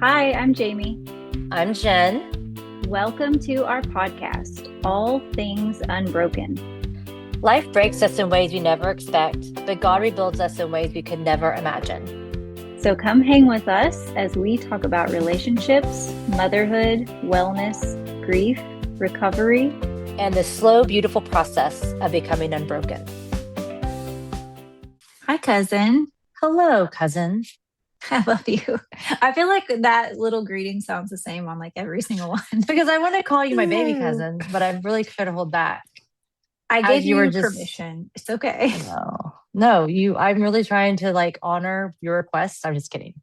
Hi, I'm Jamie. I'm Jen. Welcome to our podcast, All Things Unbroken. Life breaks us in ways we never expect, but God rebuilds us in ways we could never imagine. So come hang with us as we talk about relationships, motherhood, wellness, grief, recovery, and the slow, beautiful process of becoming unbroken. Hi, cousin. Hello, cousin. I love you. I feel like that little greeting sounds the same on like every single one. Because I want to call you my baby cousin, but I really try to hold back. I gave you permission. It's okay. No, I'm really trying to like honor your requests. I'm just kidding.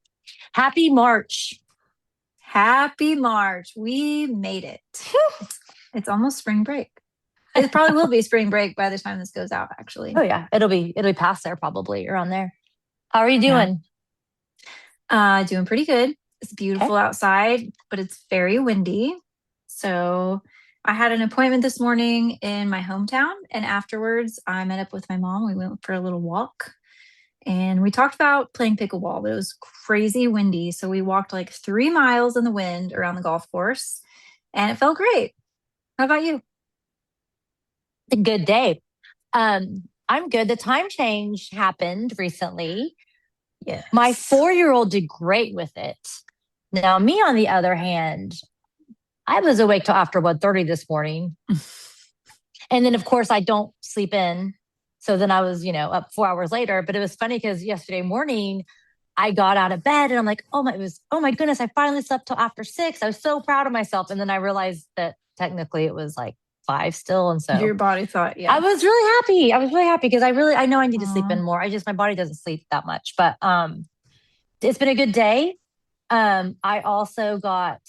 Happy March. Happy March. We made it. It's almost spring break. It probably will be spring break by the time this goes out, actually. Oh yeah. It'll be past there probably around there. How are you doing? Doing pretty good. It's beautiful outside, but it's very windy. So I had an appointment this morning in my hometown, and afterwards I met up with my mom. We went for a little walk and we talked about playing pickleball, but it was crazy windy. So we walked like 3 miles in the wind around the golf course and it felt great. How about you? A good day. I'm good. The time change happened recently. Yes. My 4-year-old did great with it. Now, me, on the other hand, I was awake till after 1:30 this morning. And then, of course, I don't sleep in. So then I was, up 4 hours later. But it was funny because yesterday morning, I got out of bed and I'm like, oh my goodness, I finally slept till after 6. I was so proud of myself. And then I realized that technically it was like 5 still. And so your body thought, I was really happy because I know I need to sleep in more. My body doesn't sleep that much, but it's been a good day. I also got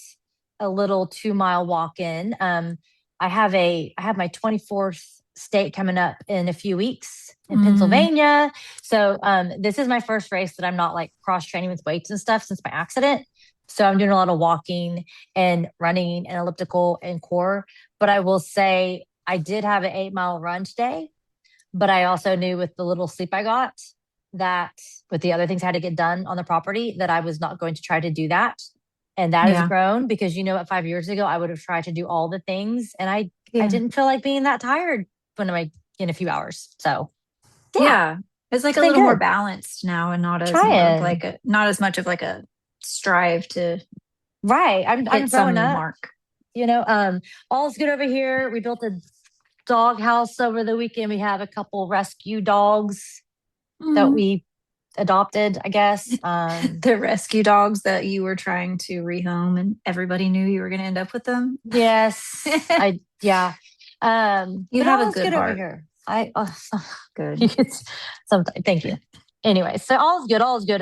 a little 2-mile walk in. I have my 24th state coming up in a few weeks in Pennsylvania. So this is my first race that I'm not like cross training with weights and stuff since my accident. So I'm doing a lot of walking and running and elliptical and core. But I will say I did have an 8-mile run today. But I also knew with the little sleep I got that with the other things I had to get done on the property that I was not going to try to do that. And that has grown because 5 years ago, I would have tried to do all the things. And I didn't feel like being that tired when I'm in a few hours. So it's like a little more balanced now and not as much of a strive to I'm growing up. Mark. All's good over here. We built a dog house over the weekend. We have a couple rescue dogs that we adopted, I guess. The rescue dogs that you were trying to rehome and everybody knew you were going to end up with them. Yes. You have a good heart. Over here. Good. Thank you. Anyway, so all is good.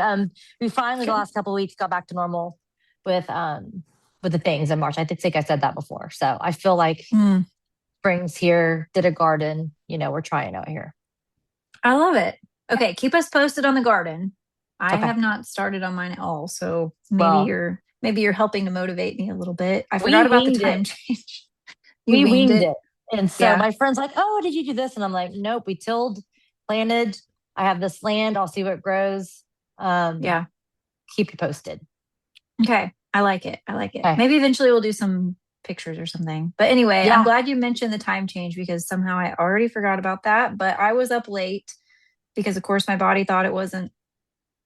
We finally the last couple of weeks got back to normal with the things in March. I think I said that before. So I feel like spring's here, did a garden, we're trying out here. I love it. Okay, keep us posted on the garden. I have not started on mine at all, so maybe you're helping to motivate me a little bit. I forgot about the time change. We winged it. And so my friend's like, oh, did you do this? And I'm like, nope, we tilled, planted. I have this land. I'll see what grows. Keep you posted. Okay. I like it. Okay. Maybe eventually we'll do some pictures or something. But anyway, I'm glad you mentioned the time change because somehow I already forgot about that. But I was up late because, of course, my body thought it wasn't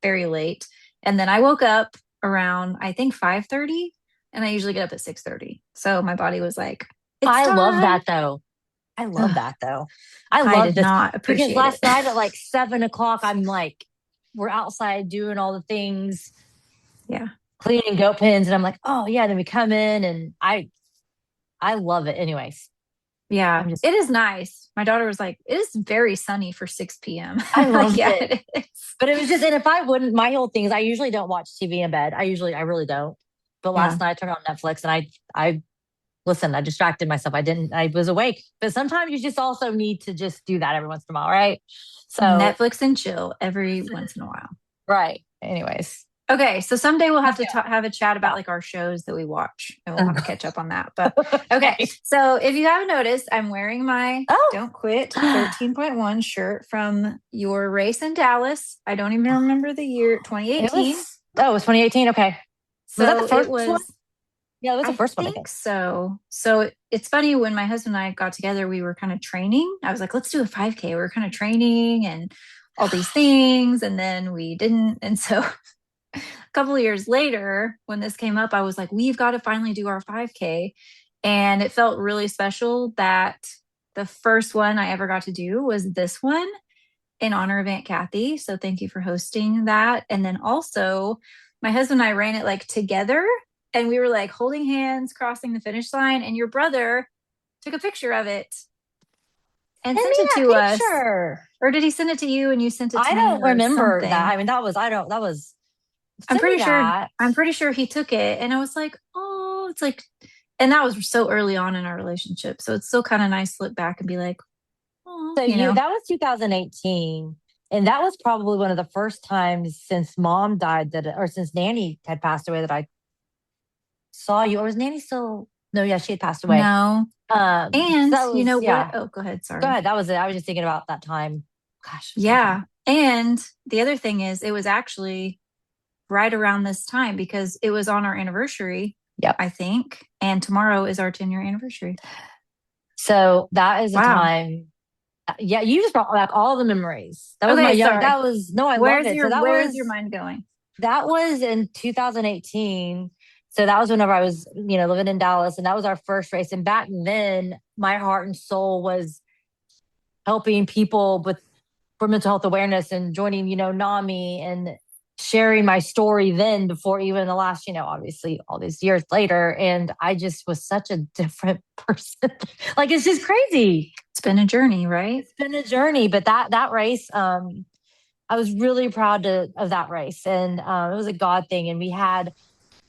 very late. And then I woke up around, I think, 5:30. And I usually get up at 6:30. So my body was like, I love that, though. I love did not appreciate because last night at like 7:00, I'm like, we're outside doing all the things. Yeah. Cleaning goat pens. And I'm like, oh yeah. Then we come in and I love it anyways. Yeah. It is nice. My daughter was like, it is very sunny for 6 p.m. I love it. But it was just, and if I wouldn't, my whole thing is I usually don't watch TV in bed. I really don't. But last night I turned on Netflix and I listen, I distracted myself. I was awake. But sometimes you just also need to just do that every once in a while, right? So Netflix and chill every once in a while. Right. Anyways. Okay. So someday we'll have to have a chat about like our shows that we watch and we'll have to catch up on that. But okay. So if you haven't noticed, I'm wearing my Don't Quit 13.1 shirt from your race in Dallas. I don't even remember the year, 2018. It was 2018. Okay. Was that the So it first one? was, Yeah, it was the I first one, I think think. so. So it's funny when my husband and I got together, we were kind of training. I was like, let's do a 5K. We were kind of training and all these things. And then we didn't. And so a couple of years later, when this came up, I was like, we've got to finally do our 5K. And it felt really special that the first one I ever got to do was this one in honor of Aunt Kathy. So thank you for hosting that. And then also, my husband and I ran it like together and we were like holding hands, crossing the finish line. And your brother took a picture of it and Send sent me it that to us. picture. Or did he send it to you and you sent it I to me don't or remember that. something? I mean, that was, I'm send me pretty sure that. I'm pretty sure he took it and I was like, "Oh, it's like," and that was so early on in our relationship. So it's still kind of nice to look back and be like, "Oh, So that was 2018. And that was probably one of the first times since mom died or since Nanny had passed away that I saw you. Or was Nanny still? No, yeah, she had passed away. no." So And that you was, know what? yeah, Oh, go ahead, go sorry. ahead. That was it. I was just thinking about that time. Gosh, it was a long time Yeah. ago. And the other thing is, it was actually right around this time because it was on our anniversary, Yep. I think. And tomorrow is our 10-year anniversary. So that is a Wow. time. Yeah, you just brought back all the memories. That was my Okay, young. sorry. That was no, I love it. So Where's your mind going? that was in 2018. So that was whenever I was, living in Dallas, and that was our first race. And back then, my heart and soul was helping people for mental health awareness and joining, NAMI and sharing my story then before even the last, obviously all these years later. And I just was such a different person. Like it's just crazy. It's been a journey, right? It's been a journey, but that race, I was really proud of that race, and it was a God thing. And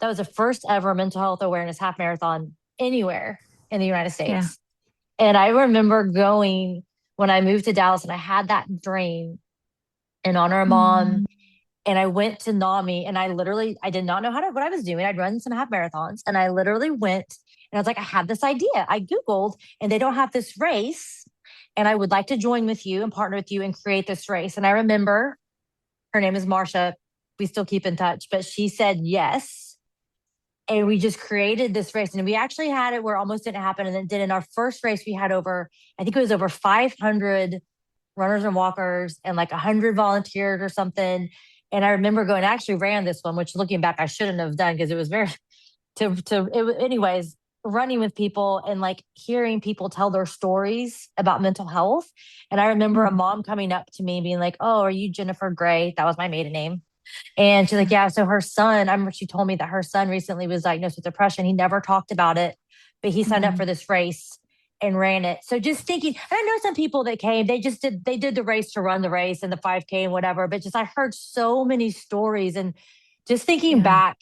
that was the first ever mental health awareness half marathon anywhere in the United Yeah. States. And I remember going when I moved to Dallas, and I had that dream in honor of mom. Mm, And I went to NAMI, and I did not know what I was doing. I'd run some half marathons, and I literally went and I was like, I have this idea. I Googled, and they don't have this race. And I would like to join with you and partner with you and create this race. And I remember her name is Marsha. We still keep in touch, but she said yes. And we just created this race. And we actually had it where it almost didn't happen. And then did in our first race, we had I think it was over 500 runners and walkers and like 100 volunteers or something. And I remember going, I actually ran this one, which looking back, I shouldn't have done because it was very, anyways, running with people and like hearing people tell their stories about mental health. And I remember a mm, mom coming up to me being like, "Oh, are you Jennifer Gray?" That was my maiden name. And she's like, yeah. "Yeah." So her son, I remember she told me that her son recently was diagnosed with depression. He never talked about it, but he signed up Mm, for this race and ran it. So just thinking, and I know some people that came, they did the race to run the race and the 5K and whatever, but just I heard so many stories and just thinking yeah. back,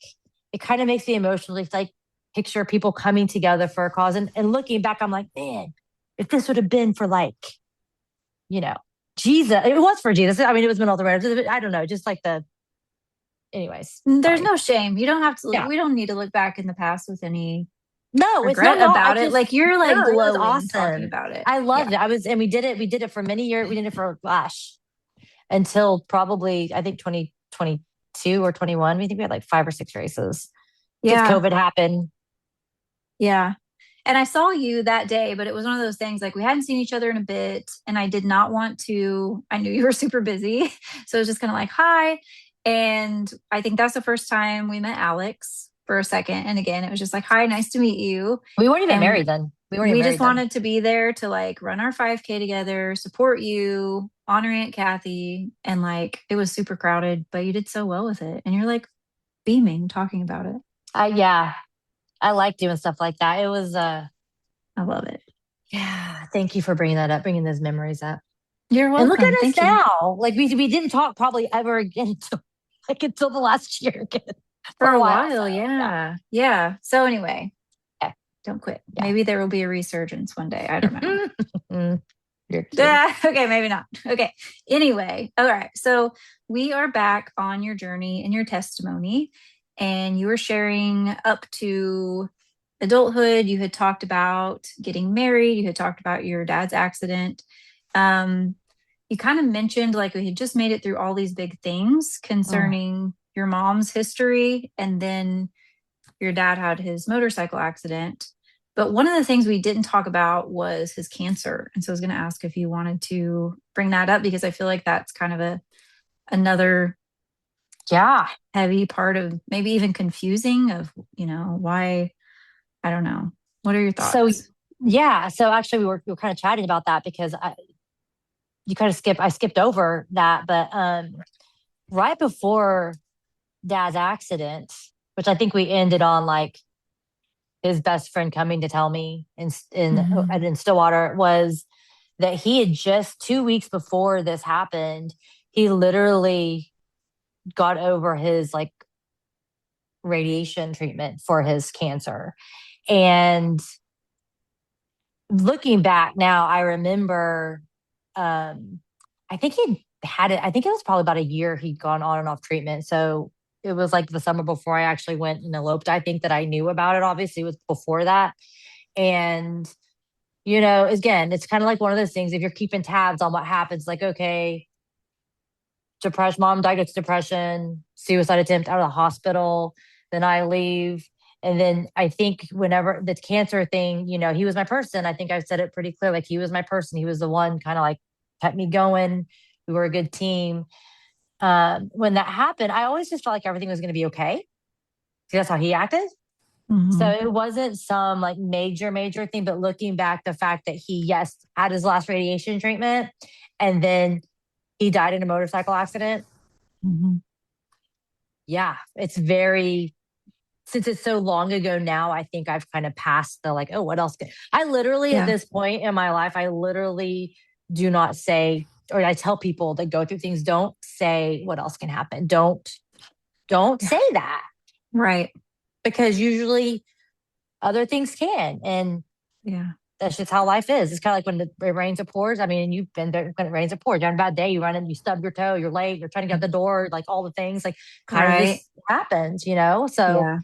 it kind of makes me emotional. It's like picture people coming together for a cause. And looking back, I'm like, man, if this would have been for like, you know, Jesus, it was for Jesus. I mean, it was mental awareness. I don't know, just like anyways, There's sorry. no shame. You don't have to, Yeah. we don't need to look back in the past with any No, it's regret not. I about it. just, Like you're like no, it was glowing talking awesome. about it. I Yeah. loved it. And we did it for many years. We did it for, gosh, until probably, I think 2022 or 21. We think we had like 5 or 6 races because Yeah. COVID happened. Yeah. And I saw you that day, but it was one of those things like we hadn't seen each other in a bit. And I did not want to, I knew you were super busy. So it was just kind of like, hi. And I think that's the first time we met Alex for a second. And again, it was just like, hi, nice to meet you. We weren't even And married then. We weren't even we just married then. wanted to be there to like run our 5K together, support you, honor Aunt Kathy. And like it was super crowded, but you did so well with it. And you're like beaming talking about it. Yeah, I like doing stuff like that. It was, I love it. yeah, thank you for bringing that up, bringing those memories up. You're And look at welcome. us Thank you. now. Like we didn't talk probably ever again until the last year again For for a a while. So while, yeah. yeah. Yeah. So anyway, Okay. don't quit. Yeah. Maybe there will be a resurgence one day. I don't know. You're cute. Yeah, okay, maybe not. Okay. Anyway, all right. So we are back on your journey and your testimony, and you were sharing up to adulthood. You had talked about getting married. You had talked about your dad's accident. Um, you kind of mentioned like we had just made it through all these big things Mm. concerning your mom's history, and then your dad had his motorcycle accident. But one of the things we didn't talk about was his cancer. And so I was going to ask if you wanted to bring that up because I feel like that's kind of another Yeah. heavy part of maybe even confusing of, why, I don't know. What are your So thoughts? yeah. So actually we were kind of chatting about that because I skipped over that, but right before dad's accident, which I think we ended on like his best friend coming to tell me Hmm. in Stillwater, was that he had just 2 weeks before this happened, he literally got over his like radiation treatment for his cancer. And looking back now, I remember, um, I think he'd had it, I think it was probably about a year he'd gone on and off treatment. So it was like the summer before I actually went and eloped. I think that I knew about it, obviously, it was before that. And, again, it's kind of like one of those things. If you're keeping tabs on what happens, like, okay, depression, mom diagnosed with depression, suicide attempt, out of the hospital, then I leave. And then I think whenever the cancer thing, he was my person. I think I've said it pretty clear. Like he was my person. He was the one kind of like kept me going. We were a good team. When that happened, I always just felt like everything was going to be okay. See, that's how he acted. So Hmm. it wasn't some like major, major thing, but looking back, the fact that he, yes, had his last radiation treatment and then he died in a motorcycle accident. Hmm. Yeah, it's very, since it's so long ago now, I think I've kind of passed the like, oh, what else? I literally, at Yeah. this point in my life, I literally do not say, or I tell people that go through things, don't say what else can happen. Don't Yeah. say that, Right. because usually other things can. And Yeah. that's just how life is. It's kind of like when it rains, it pours. I mean, you've been there when it rains, it pours. You're on a bad day, you run in, you stub your toe, you're late, you're trying to get out the door, like all the things, like kind of Right. just happens. So Yeah.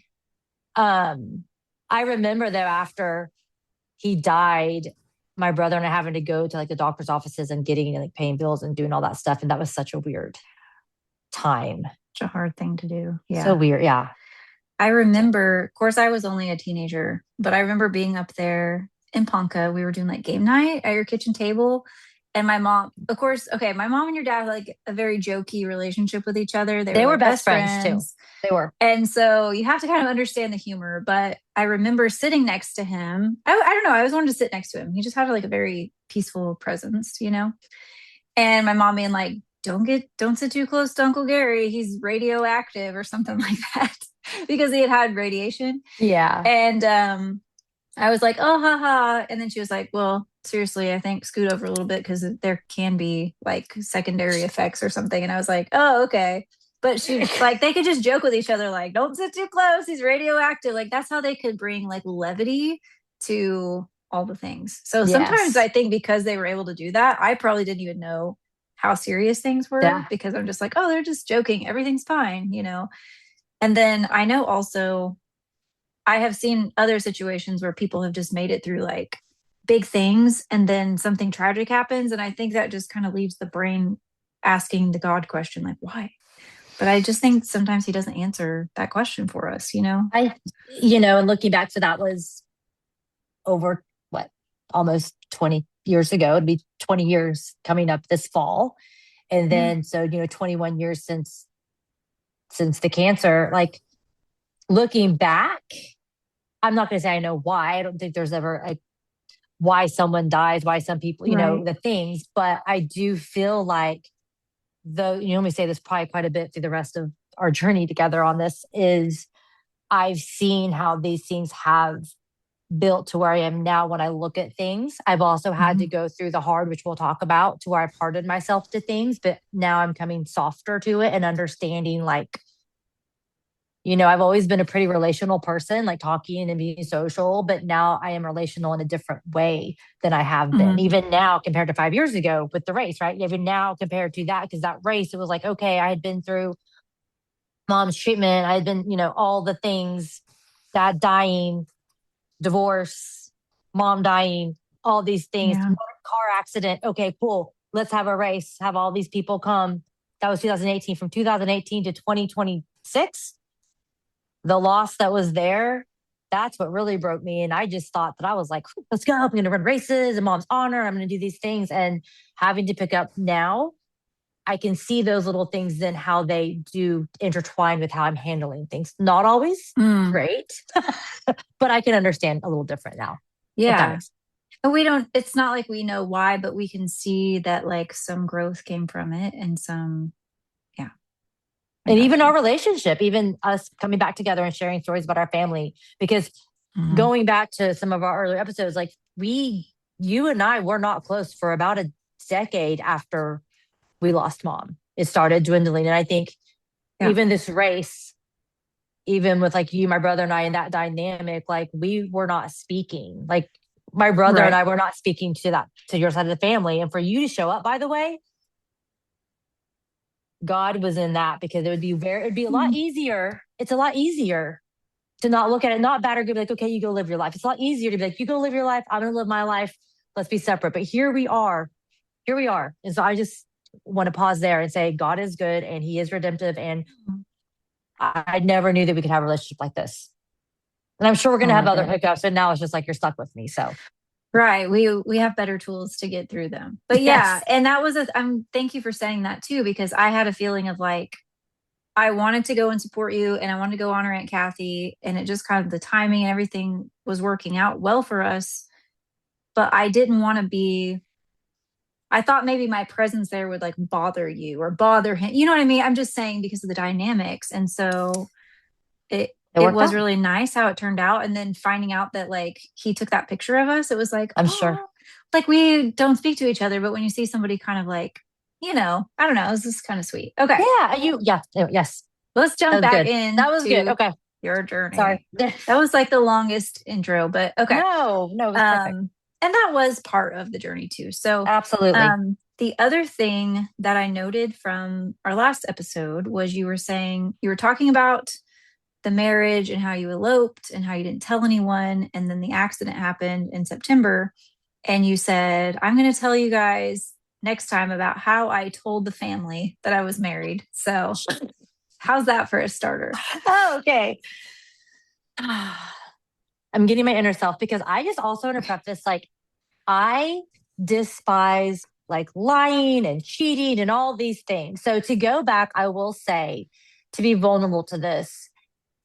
um, I remember though, after he died, my brother and I having to go to like the doctor's offices and getting like paying bills and doing all that stuff. And that was such a weird time. Such a hard thing to do. So Yeah. weird. Yeah. I remember, of course, I was only a teenager, but I remember being up there in Ponca. We were doing like game night at your kitchen table. And my mom, of course, okay, my mom and your dad had like a very jokey relationship with each other. They were They were like best best friends too. friends. They were. And so you have to kind of understand the humor. But I remember sitting next to him. I don't know. I always wanted to sit next to him. He just had like a very peaceful presence. And my mom being like, don't sit too close to Uncle Gary. He's radioactive or something like that because he had radiation. Yeah. And I was like, oh, haha. And then she was like, well, seriously, I think scoot over a little bit because there can be like secondary effects or something. And I was like, oh, okay. But she, like, they could just joke with each other, like, don't sit too close. He's radioactive. Like, that's how they could bring like levity to all the things. So sometimes Yes. I think because they were able to do that, I probably didn't even know how serious things were Yeah. because I'm just like, oh, they're just joking. Everything's fine. And then I know also I have seen other situations where people have just made it through like big things and then something tragic happens. And I think that just kind of leaves the brain asking the God question, like, why? But I just think sometimes he doesn't answer that question for us. And looking back, so that was over what, almost 20 years ago. It'd be 20 years coming up this fall. And Yeah. then, so, 21 years since the cancer, like looking back, I'm not going to say I know why. I don't think there's ever like why someone dies, why some people, Right. the things, but I do feel like, though, me say this probably quite a bit through the rest of our journey together on this, is I've seen how these things have built to where I am now when I look at things. I've also had to Mhm. go through the hard, which we'll talk about, to where I've hardened myself to things, but now I'm coming softer to it and understanding like, I've always been a pretty relational person, like talking and being social, but now I am relational in a different way than I have been, Mhm. even now compared to 5 years ago with the race, right? Even now compared to that, because that race, it was like, okay, I had been through mom's treatment. I had been, all the things, dad dying, divorce, mom dying, all these things, Yeah. car accident. Okay, cool. Let's have a race, have all these people come. That was 2018. From 2018 to 2026, the loss that was there, that's what really broke me. And I just thought that I was like, let's go. I'm going to run races in mom's honor. I'm going to do these things. And having to pick up now, I can see those little things then how they do intertwine with how I'm handling things. Not always Mm, great, but I can understand a little different now, if that yeah. makes sense. And we don't, it's not like we know why, but we can see that like some growth came from it and some, yeah, I And even gotcha. our relationship, even us coming back together and sharing stories about our family, because Mhm. going back to some of our earlier episodes, like you and I were not close for about a decade after we lost mom. It started dwindling. And I think Yeah. even this race, even with like you, my brother and I in that dynamic, like we were not speaking. Like my brother and Right. I were not speaking to that, to your side of the family. And for you to show up, by the way, God was in that because it'd be a lot Mm. easier. It's a lot easier to not look at it, not bad or good, like, okay, you go live your life. It's a lot easier to be like, you go live your life. I'm going to live my life. Let's be separate. But here we are. Here we are. And so I just want to pause there and say, God is good and he is redemptive. And I never knew that we could have a relationship like this. And I'm sure we're I going to have love other it. hiccups. And now it's just like, you're stuck with me. So Right. We have better tools to get through them. But yeah, yes, and that was I'm thank you for saying that too, because I had a feeling of like I wanted to go and support you and I wanted to go honor Aunt Kathy. And it just kind of the timing and everything was working out well for us. But I didn't want to be, I thought maybe my presence there would like bother you or bother him. You know what I mean? I'm just saying because of the dynamics. And so it it it worked was out. really nice how it turned out. And then finding out that like he took that picture of us, it was like, I'm sure. oh, like we don't speak to each other, but when you see somebody kind of like, I don't know, it was just kind of sweet. Okay. Yes, Let's that jump was back good. That was good. into Okay. your Sorry. journey. That was like the longest intro, but okay. No, it was perfect. And that was part of the journey too. So, Absolutely. the other thing that I noted from our last episode was you were saying you were talking about the marriage and how you eloped and how you didn't tell anyone, and then the accident happened in September, and you said, "I'm going to tell you guys next time about how I told the family that I was married." So, how's that for a starter? Oh, okay. I'm getting my inner self because I just also want to preface like I despise like lying and cheating and all these things. So to go back, I will say to be vulnerable to this,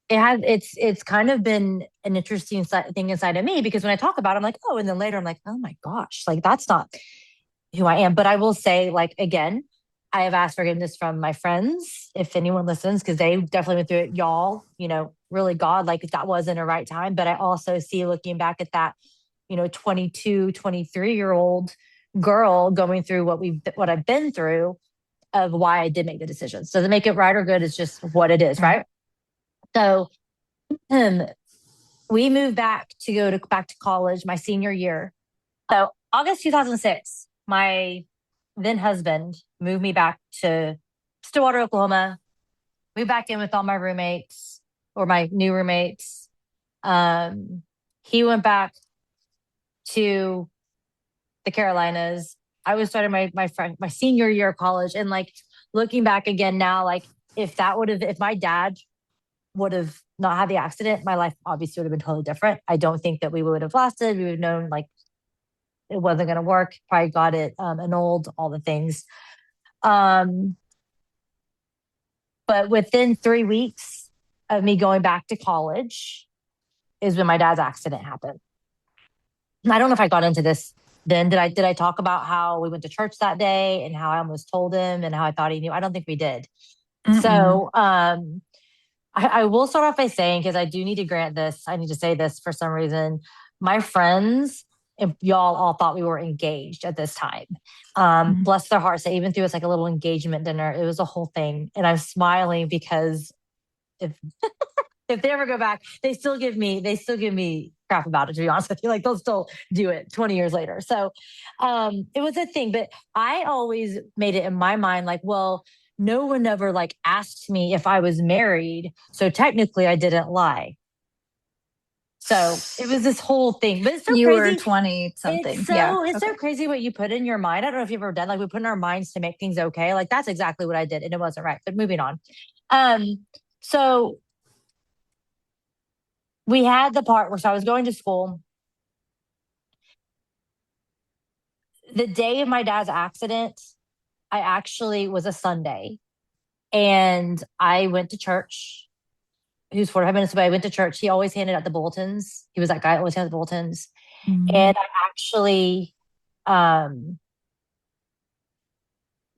it's kind of been an interesting thing inside of me because when I talk about it, I'm like, oh, and then later I'm like, oh my gosh, like that's not who I am. But I will say, like, again, I have asked forgiveness from my friends, if anyone listens, because they definitely went through it. Y'all, really God, like that wasn't a right time. But I also see looking back at that, 22, 23-year-old girl going through what I've been through of why I did make the decisions. Doesn't make it right or good. It's just what it is, Right. right? So um, we moved back to college my senior year. So August 2006, my then husband moved me back to Stillwater, Oklahoma. Moved back in with all my roommates or my new roommates. Um, he went back to the Carolinas. I was starting my senior year of college, and like looking back again now, like if my dad would have not had the accident, my life obviously would have been totally different. I don't think that we would have lasted. We would have known like it wasn't going to work. Probably got it annulled, all the things. Um, but within 3 weeks of me going back to college is when my dad's accident happened. And I don't know if I got into this then. Did I talk about how we went to church that day and how I almost told him and how I thought he knew? I don't think we did. Mm-mm. So I will start off by saying, because I do need to grant this, I need to say this for some reason. My friends, if y'all all thought we were engaged at this time. Mm. Bless their hearts. They even threw us like a little engagement dinner. It was a whole thing. And I'm smiling because if if they ever go back, they still give me crap about it, to be honest with you. Like they'll still do it 20 years later. So it was a thing. But I always made it in my mind like, well, no one ever like asked me if I was married. So technically I didn't lie. So it was this whole thing. But it's so You were crazy. 20 It's something. Yeah. so it's Okay. so crazy what you put in your mind. I don't know if you've ever done like we put in our minds to make things okay. Like that's exactly what I did. And it wasn't right. But moving on. Um, so we had the part where so I was going to school. The day of my dad's accident, I actually was a Sunday and I went to church. He was 45 minutes away. I went to church. He always handed out the bulletins. He was that guy that always handed the bulletins. Mm. And I actually um,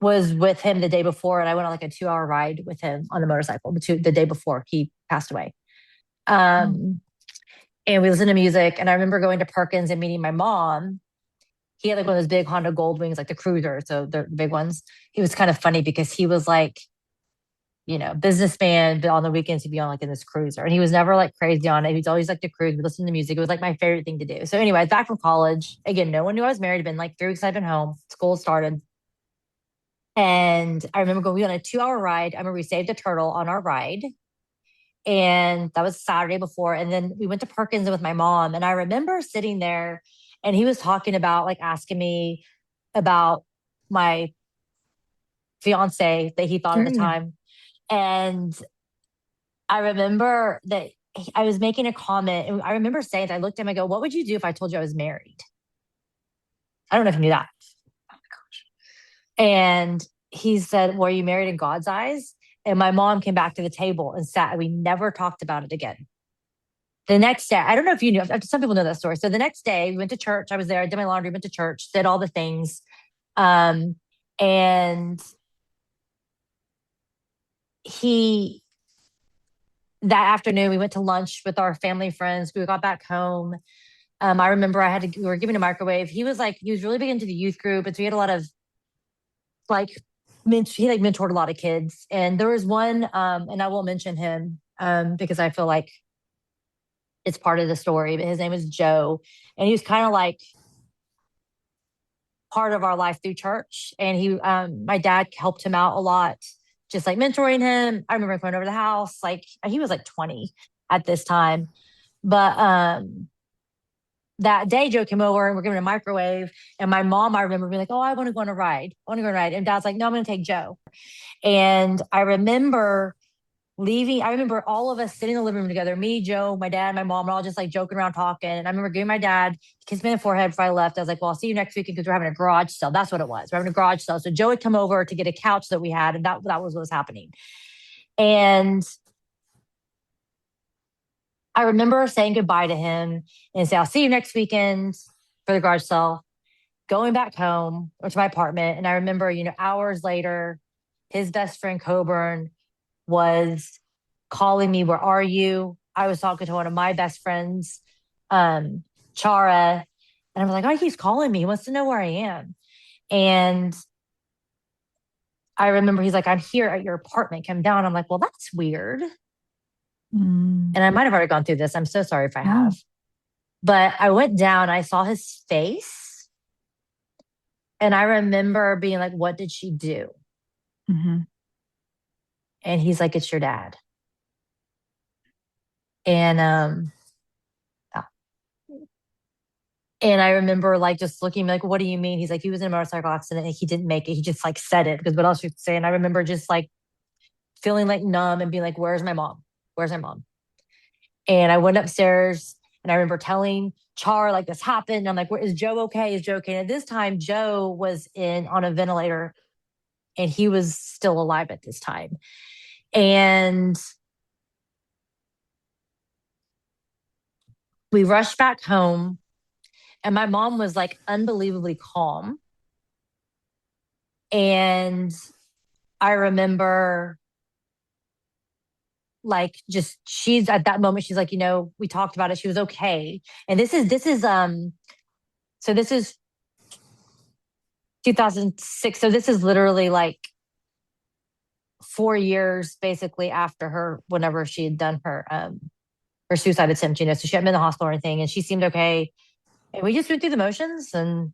was with him the day before, and I went on like a 2 hour ride with him on the motorcycle the day before he passed away. Oh. Um, and we listened to music. And I remember going to Perkins and meeting my mom. He had like one of those big Honda Gold Wings, like the Cruiser, so the big ones. He was kind of funny because he was like, businessman, but on the weekends he'd be on like in this cruiser. And he was never like crazy on it. He was always like to cruise, we listened to music. It was like my favorite thing to do. So anyway, back from college. Again, no one knew I was married. It'd been like 3 weeks I'd been home. School started. And I remember going, we went on a 2 hour ride. I remember we saved a turtle on our ride. And that was Saturday before. And then we went to Perkins with my mom. And I remember sitting there and he was talking about like asking me about my fiance that he thought at Sure, the yeah. time. And I remember that I was making a comment. And I remember saying that I looked at him, I go, what would you do if I told you I was married? I don't know if you knew that. Oh my gosh. And he said, were you married in God's eyes? And my mom came back to the table and sat, and we never talked about it again. The next day, I don't know if you knew, some people know that story. So the next day, we went to church. I was there, I did my laundry, went to church, did all the things. Um, and he, that afternoon, we went to lunch with our family friends. We got back home. I remember we were giving a microwave. He was like, he was really big into the youth group. And so we had a lot of like, he like mentored a lot of kids. And there was one, and I won't mention him because I feel like it's part of the story, but his name was Joe. And he was kind of like part of our life through church. And my dad helped him out a lot, just like mentoring him. I remember going over to the house, like he was like 20 at this time. But that day Joe came over and we're giving a microwave. And my mom, I remember being like, oh, I want to go on a ride. I want to go on a ride. And dad's like, no, I'm going to take Joe. And I remember leaving. I remember all of us sitting in the living room together, me, Joe, my dad, my mom, we're all just like joking around talking. And I remember giving my dad a kiss me in the forehead before I left. I was like, well, I'll see you next week because we're having a garage sale. That's what it was. We're having a garage sale. So Joe had come over to get a couch that we had, and that was what was happening. And I remember saying goodbye to him and say, I'll see you next weekend for the garage sale, going back home or to my apartment. And I remember, hours later, his best friend Coburn was calling me, where are you? I was talking to one of my best friends, Chara, and I was like, oh, he's calling me. He wants to know where I am. And I remember he's like, I'm here at your apartment. Come down. I'm like, well, that's weird. Mm. And I might have already gone through this. I'm so sorry if I have. No. But I went down, I saw his face. And I remember being like, what did she do? Mm-hmm. And he's like, it's your dad. And and I remember like just looking like, what do you mean? He's like, he was in a motorcycle accident and he didn't make it. He just like said it because what else you say? And I remember just like feeling like numb and being like, where's my mom? Where's my mom? And I went upstairs and I remember telling Char like this happened. I'm like, where is Joe okay? Is Joe okay? And at this time, Joe was on a ventilator and he was still alive at this time. And we rushed back home and my mom was like unbelievably calm. And I remember like just she's at that moment, she's like, we talked about it. She was okay. And so this is 2006. So this is literally like 4 years basically after whenever she had done her suicide attempt, so she hadn't been in the hospital or anything, and she seemed okay. And we just went through the motions and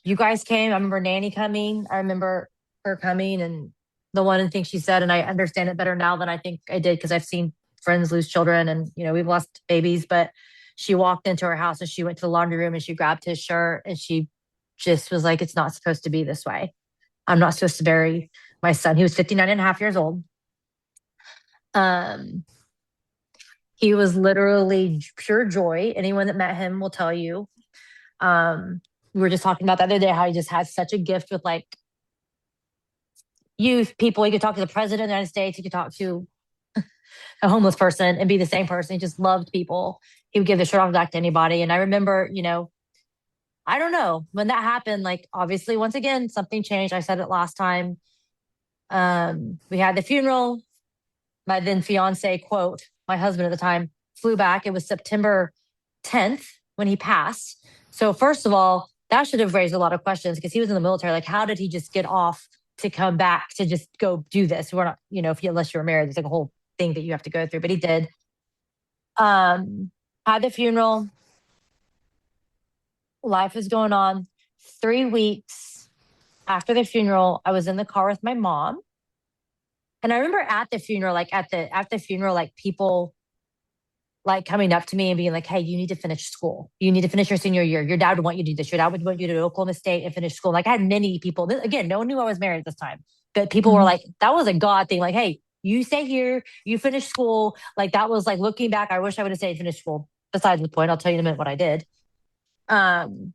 you guys came. I remember Nanny coming. I remember her coming and the one thing she said, and I understand it better now than I think I did because I've seen friends lose children and, we've lost babies. But she walked into her house and she went to the laundry room and she grabbed his shirt and she just was like, it's not supposed to be this way. I'm not supposed to bury my son. He was 59 and a half years old. He was literally pure joy. Anyone that met him will tell you. We were just talking about the other day how he just has such a gift with like youth people. He could talk to the president of the United States. He could talk to a homeless person and be the same person. He just loved people. He would give the shirt off back to anybody. And I remember, I don't know when that happened. Like, obviously, once again, something changed. I said it last time. We had the funeral. My then fiance, quote, my husband at the time, flew back. It was September 10th when he passed. So, first of all, that should have raised a lot of questions because he was in the military. Like, how did he just get off to come back to just go do this? We're not, unless you were married, there's like a whole thing that you have to go through, but he did. Had the funeral. Life is going on. 3 weeks after the funeral, I was in the car with my mom. And I remember at the funeral, like people like coming up to me and being like, hey, you need to finish school. You need to finish your senior year. Your dad would want you to do this. Your dad would want you to go to Oklahoma State and finish school. Like I had many people, again, no one knew I was married at this time, but people were like, that was a God thing. Like, hey, you stay here, you finish school. Like that was like looking back, I wish I would have stayed and finished school. Besides the point, I'll tell you in a minute what I did. I'm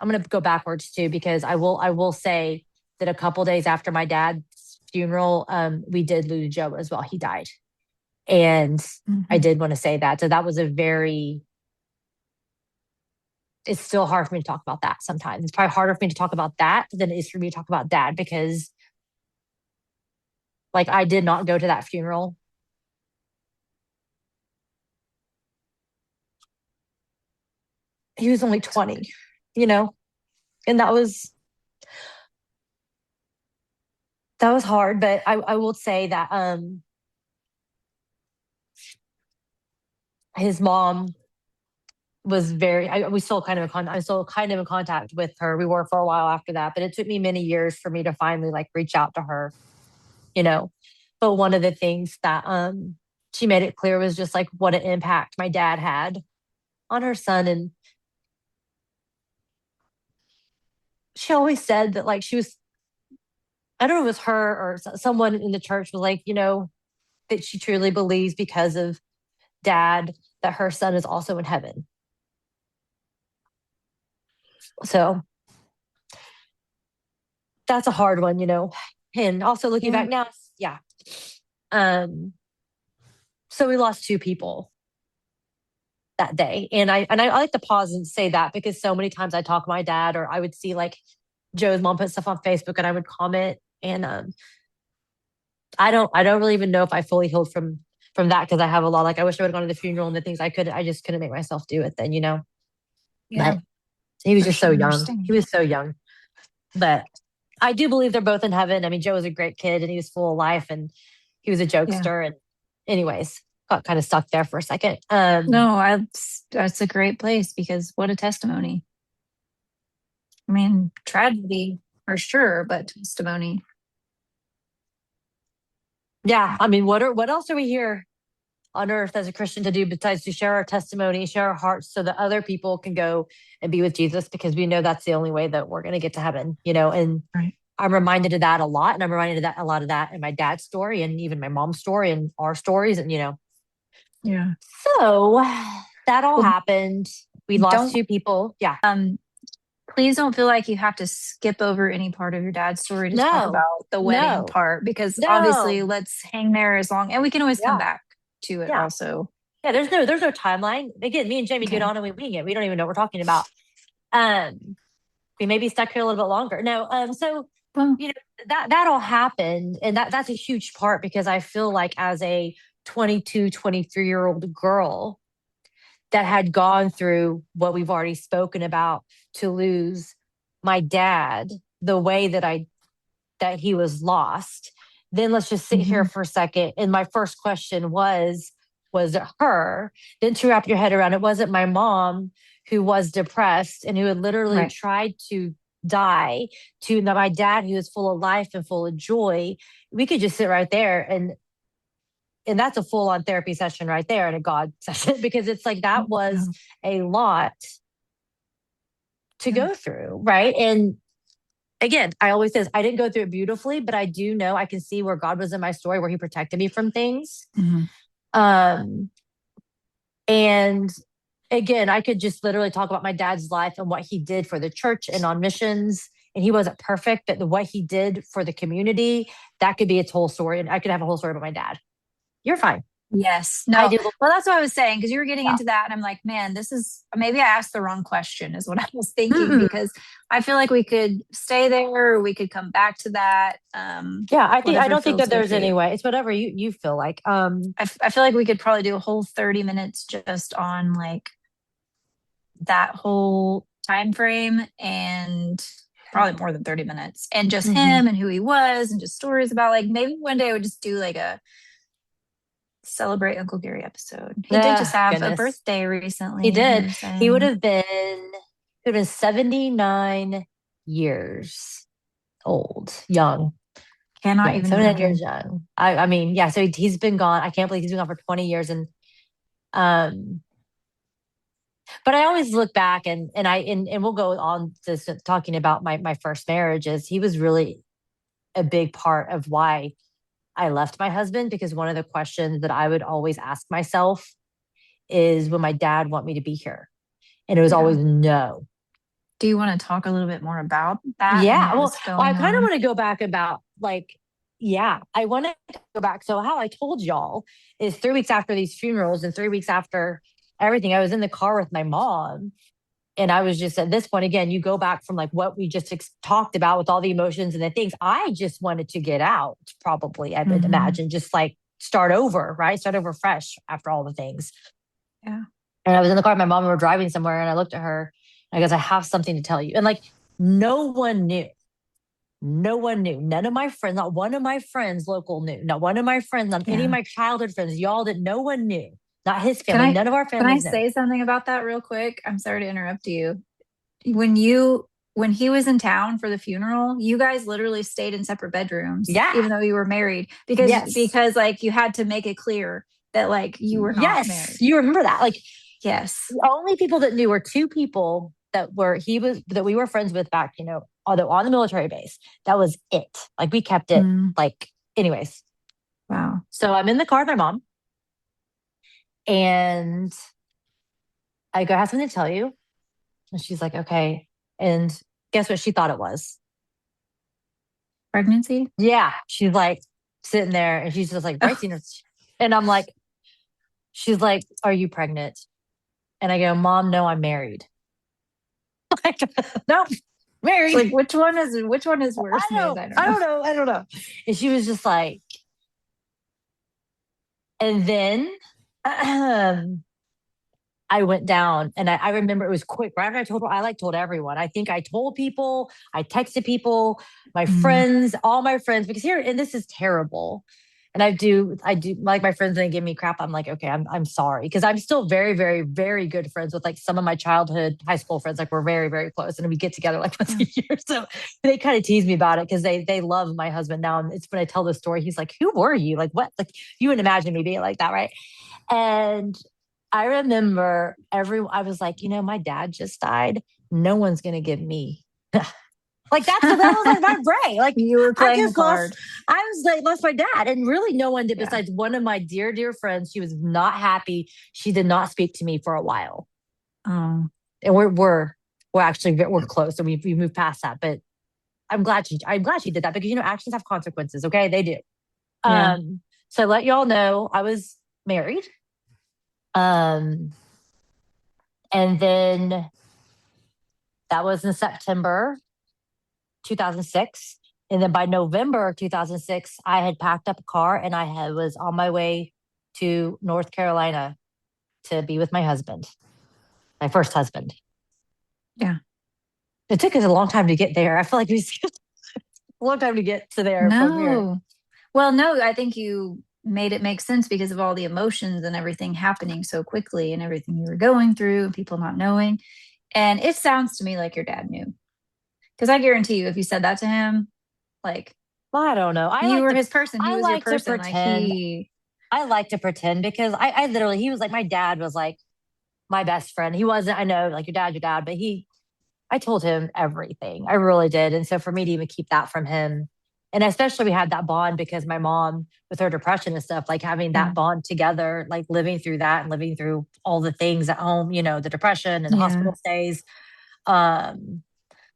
going to go backwards too, because I will say that a couple days after my dad's funeral, we did lose Joe as well. He died. And I did want to say that. So that was it's still hard for me to talk about that sometimes. It's probably harder for me to talk about that than it is for me to talk about dad, because like I did not go to that funeral. He was only 20, and that was hard. But I will say that his mom was we still kind of in contact. I'm still kind of in contact with her. We were for a while after that, but it took me many years for me to finally like reach out to her, But one of the things that she made it clear was just like what an impact my dad had on her son. And she always said that like I don't know if it was her or someone in the church was like, that she truly believes because of dad that her son is also in heaven. So that's a hard one, And also looking back now, yeah. So we lost two people that day. And I like to pause and say that because so many times I talk to my dad, or I would see like Joe's mom put stuff on Facebook and I would comment. And I don't really even know if I fully healed from that, because I have a lot. Like I wish I would have gone to the funeral and the things I just couldn't make myself do it then, Yeah. But he was just so young. He was so young. But I do believe they're both in heaven. I mean, Joe was a great kid and he was full of life and he was a jokester. And anyways, got kind of stuck there for a second. No, that's a great place, because what a testimony. I mean, tragedy for sure, but testimony. Yeah. I mean, what else are we here on earth as a Christian to do besides to share our testimony, share our hearts so that other people can go and be with Jesus, because we know that's the only way that we're going to get to heaven, and right. I'm reminded of that a lot. And I'm reminded of that a lot of that in my dad's story and even my mom's story and our stories. And, Yeah. So that all happened. We lost two people. Yeah. Please don't feel like you have to skip over any part of your dad's story to talk about the wedding part, because obviously let's hang there as long, and we can always come back to it also. Yeah, there's no timeline. Again, me and Jamie get on and we wing it. We don't even know what we're talking about. We may be stuck here a little bit longer. No, so that all happened, and that's a huge part, because I feel like as a 22, 23-year-old girl that had gone through what we've already spoken about, to lose my dad the way that he was lost. Then let's just sit here for a second. And my first question was it her? Then to wrap your head around, it wasn't my mom who was depressed and who had literally tried to die, to my dad who was full of life and full of joy. We could just sit right there, and that's a full-on therapy session right there, and a God session, because it's like that was a lot to go through, right? And again, I always say I didn't go through it beautifully, but I do know I can see where God was in my story, where he protected me from things. Um, and again, I could just literally talk about my dad's life and what he did for the church and on missions. And he wasn't perfect, but what he did for the community, that could be its whole story. And I could have a whole story about my dad. You're fine. Yes. I No. do. Well, that's what I was saying because you were getting Yeah. into that, and I'm like, man, this is maybe I asked the wrong question, is what I was thinking Mm-mm. because I feel like we could stay there, or we could come back to that. Yeah, I Whatever don't think feels that good there's for any you. way. It's whatever you feel like. I feel like we could probably do a whole 30 minutes just on like that whole time frame, and probably more than 30 minutes, and just Mhm. him and who he was, and just stories about like maybe one day I would just do like a celebrate Uncle Gary episode. He did just have a Goodness. birthday He recently, he did. was He would saying. have been 79 years old, young, Cannot young, even 79 years imagine. young. I mean, yeah. So he's been gone. I can't believe he's been gone for 20 years. And um, but I always look back and we'll go on to talking about my first marriages. He was really a big part of why I left my husband, because one of the questions that I would always ask myself is, will my dad want me to be here? And it was always Yeah. no. Do you want to talk a little bit more about that and Yeah. what Well, was I going kind of on? want to go back about like, yeah, I want to go back. So, how I told y'all is 3 weeks after these funerals and 3 weeks after everything, I was in the car with my mom. And I was just at this point, again, you go back from like what we just talked about with all the emotions and the things. I just wanted to get out, probably, I would Hmm. imagine, just like start over, right? Start over fresh after all the things. Yeah. And I was in the car with my mom and we're driving somewhere and I looked at her and I goes, I have something to tell you. And like no one knew. No one knew. None of my friends, not one of my friends local knew. Not one of my friends, not any of Yeah. my childhood friends, y'all did. No one knew. Not his Can family. I None of our can I families knew. say something about that real quick? I'm sorry to interrupt you. When you when he was in town for the funeral, you guys literally stayed in separate bedrooms, Yeah. even though you were married, Yes. because like you had to make it clear that like you were not Yes. married. You remember that. Like Yes. the only people that knew were two people that we were friends with back, although on the military base. That was it. Like we kept it Mm, like, anyways. wow. So I'm in the car with my mom and I go, I have something to tell you. And she's like, okay. And guess what she thought it was? Pregnancy? Yeah. She's like sitting there and she's just like, Oh, Brycey. And I'm like, she's like, are you pregnant? And I go, Mom, no, I'm married. Like, no, it's married. like which one is worse news? I don't I know. don't know. I don't know. And she was just like, and then I went down and I remember it was quick. Right after I told her, I like told everyone. I think I told people, I texted people, my Mm, friends, all my friends, because here, and this is terrible. And I do like my friends and they give me crap. I'm like, okay, I'm sorry. Because I'm still very, very, very good friends with like some of my childhood high school friends. Like we're very, very close. And we get together like once yeah. a year. So they kind of tease me about it because they love my husband now. And it's when I tell the story, he's like, who were you? Like what? Like you wouldn't imagine me being like that, right? And I remember I was like, my dad just died. No one's gonna give me like that was like my brain. Like You were I playing the just lost, card. I was like lost my dad. And really no one did Yeah. besides one of my dear, dear friends. She was not happy. She did not speak to me for a while. Um, And we're actually we're close. So we moved past that. But I'm glad she did that because actions have consequences. Okay. They do. yeah. So let y'all know I was married. Um, and then that was in September 2006. And then by November 2006, I had packed up a car and was on my way to North Carolina to be with my husband, my first husband. Yeah. It took us a long time to get there. I feel like we skipped a long time to get to there from here. No. Well, no, I think you made it make sense because of all the emotions and everything happening so quickly and everything you were going through and people not knowing. And it sounds to me like your dad knew. Because I guarantee you, if you said that to him, like Well, I don't know. you were his person, he I was your like to person. Like pretend. he, I like to pretend because I literally, he was like, my dad was like my best friend. He wasn't, I know, like your dad, but I told him everything. I really did. And so for me to even keep that from him, And especially we had that bond because my mom, with her depression and stuff, like having Yeah. that bond together, like living through that and living through all the things at home, the depression and the Yeah. hospital stays. Um,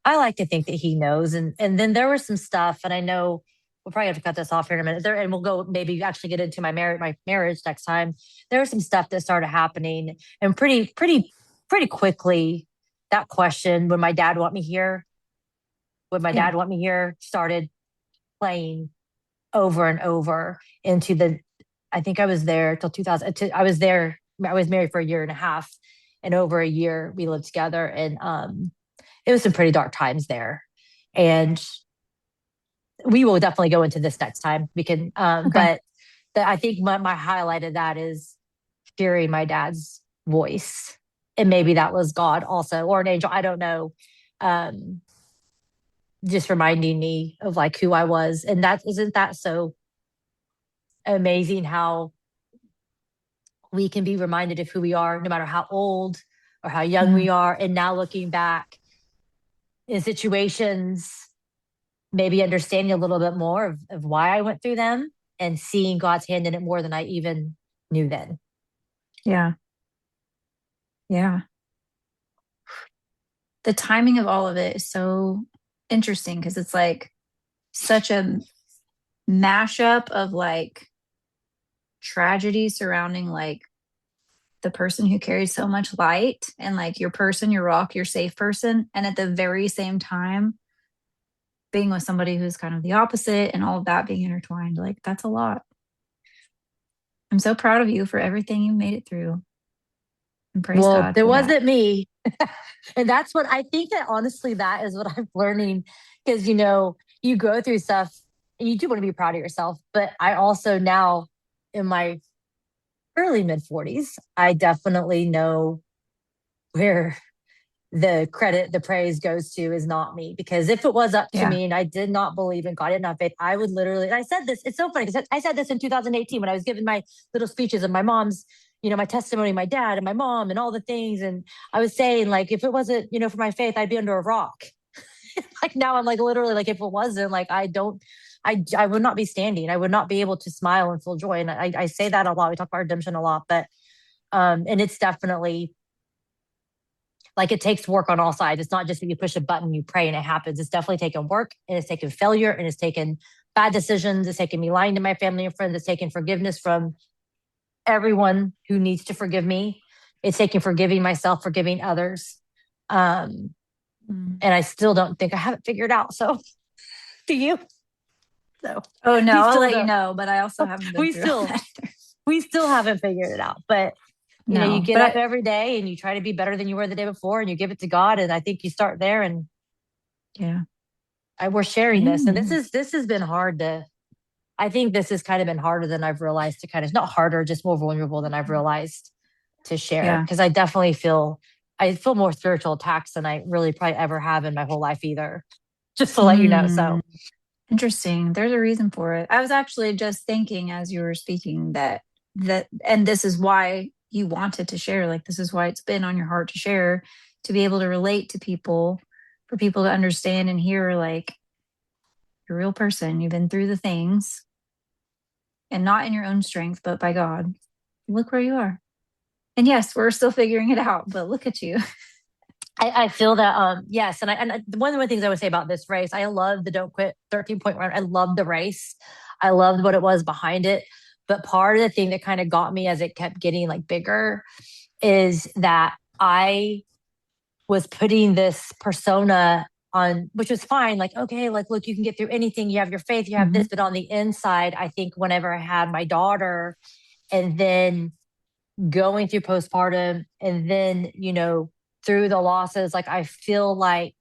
I like to think that he knows. And then there was some stuff, and I know we'll probably have to cut this off here in a minute. There, and we'll go maybe actually get into my marriage next time. There was some stuff that started happening, and pretty quickly, that question, would my dad want me here? Would my Yeah. dad want me here? Started playing over and over into the. I think I was there till 2000. I was there. I was married for a year and a half, and over a year we lived together, and it was some pretty dark times there. And we will definitely go into this next time. We can, Okay. but I think my highlight of that is hearing my dad's voice. And maybe that was God also, or an angel. I don't know. Um, just reminding me of like who I was. And that isn't that so amazing how we can be reminded of who we are, no matter how old or how young Mm-hmm. we are. And now looking back in situations, maybe understanding a little bit more of why I went through them and seeing God's hand in it more than I even knew then. Yeah. Yeah. The timing of all of it is so interesting because it's like such a mashup of like tragedy surrounding like the person who carries so much light and like your person, your rock, your safe person. And at the very same time, being with somebody who's kind of the opposite and all of that being intertwined. Like, that's a lot. I'm so proud of you for everything you made it through. And praise Well, God it for that. wasn't me. And that's what I think that honestly, that is what I'm learning because, you go through stuff and you do want to be proud of yourself. But I also now in my early mid 40s, I definitely know where the credit, the praise goes to is not me. Because if it was up to Yeah. me and I did not believe in God, I didn't have faith, I would literally, and I said this, it's so funny because I said this in 2018 when I was giving my little speeches of my mom's, my testimony, my dad and my mom and all the things. And I was saying, like, if it wasn't, for my faith, I'd be under a rock. Like now I'm like, literally, like, if it wasn't, like, I would not be standing. I would not be able to smile and feel joy. And I say that a lot. We talk about redemption a lot, but, and it's definitely, like it takes work on all sides. It's not just that you push a button, you pray and it happens. It's definitely taken work and it's taken failure and it's taken bad decisions. It's taken me lying to my family and friends. It's taken forgiveness from everyone who needs to forgive me. It's taken forgiving myself, forgiving others. Um, Mm. and I still don't think I have it figured out. So do you? So Oh, no, we I'll still let you don't, know, but I also haven't been we through all still, that either. we still haven't figured it out, but you No, get but up every day and you try to be better than you were the day before and you give it to God. And I think you start there and yeah. we're sharing this, and Amen. this has been hard to. I think this has kind of been harder than I've realized to kind of not harder, just more vulnerable than I've realized to share Yeah. because I definitely feel more spiritual attacks than I really probably ever have in my whole life either. Just to let you know. Mm. So Interesting. There's a reason for it. I was actually just thinking as you were speaking and this is why you wanted to share. Like, this is why it's been on your heart to share, to be able to relate to people, for people to understand and hear, like, you're a real person. You've been through the things and not in your own strength, but by God. Look where you are. And yes, we're still figuring it out, but look at you. I feel that yes, one of the things I would say about this race, I love the Don't Quit 13-point run. I love the race. I loved what it was behind it. But part of the thing that kind of got me as it kept getting like bigger is that I was putting this persona on, which was fine. Like, okay, like, look, you can get through anything. You have your faith, you have Hmm. this. But on the inside, I think whenever I had my daughter and then going through postpartum and then, through the losses, like, I feel like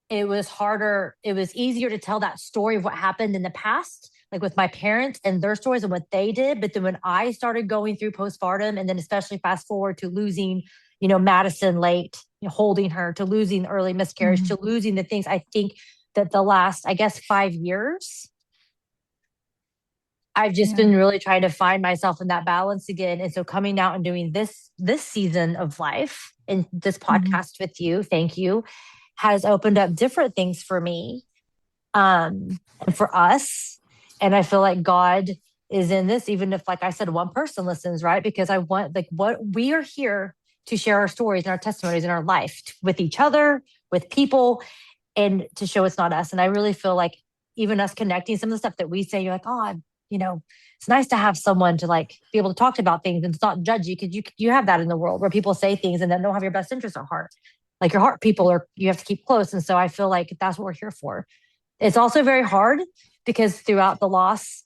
it was harder. It was easier to tell that story of what happened in the past, like with my parents and their stories and what they did. But then when I started going through postpartum, and then especially fast forward to losing, Madison late, holding her, to losing early miscarriage, Hmm. to losing the things, I think that the last, I guess, 5 years, I've just Yeah. been really trying to find myself in that balance again. And so coming out and doing this season of life and this Hmm. podcast with you, thank you, has opened up different things for me and for us. And I feel like God is in this, even if, like I said, one person listens, right? Because I want, like, what we are here to share our stories and our testimonies in our life with each other, with people, and to show it's not us. And I really feel like even us connecting some of the stuff that we say, you're like, oh, it's nice to have someone to like be able to talk about things and it's not judgy, because you have that in the world where people say things and then don't have your best interest at heart. Like your heart people you have to keep close. And so I feel like that's what we're here for. It's also very hard because throughout the loss,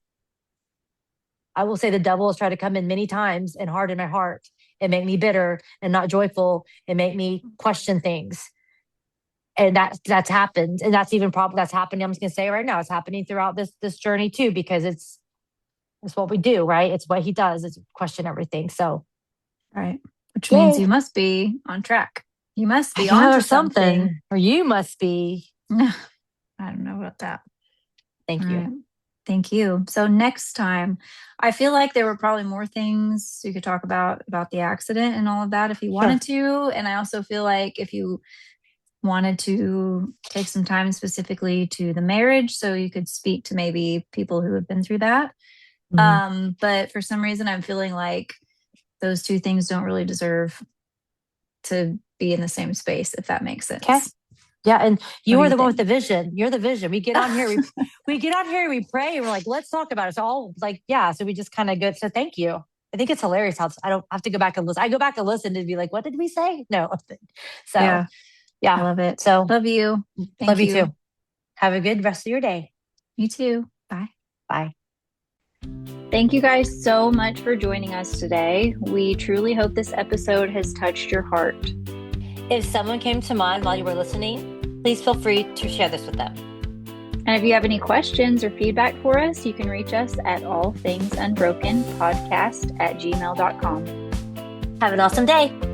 I will say the devil has tried to come in many times and harden my heart and make me bitter and not joyful and make me question things. And that's happened. And that's even probably that's happening. I'm just gonna say right now, it's happening throughout this journey too, because it's what we do, right? It's what he does, is question everything. So right. Which means you must be on track. You must be on to something. Or you must be. I don't know about that. Thank you. Right. Thank you. So next time, I feel like there were probably more things you could talk about the accident and all of that if you wanted to. And I also feel like if you wanted to take some time specifically to the marriage, so you could speak to maybe people who have been through that. Mm-hmm. But for some reason, I'm feeling like those two things don't really deserve to be in the same space, if that makes sense. Okay. Yeah, and you are the one with the vision. You're the vision. We get on here, we get on here, we pray, and we're like, let's talk about it. So all like, yeah. So we just kind of go. So thank you. I think it's hilarious how I don't have to go back and listen. I go back and listen to be like, what did we say? No. So yeah, I love it. So love you. Love you too. Have a good rest of your day. You too. Bye. Bye. Thank you guys so much for joining us today. We truly hope this episode has touched your heart. If someone came to mind while you were listening, please feel free to share this with them. And if you have any questions or feedback for us, you can reach us at allthingsunbrokenpodcast@gmail.com. Have an awesome day.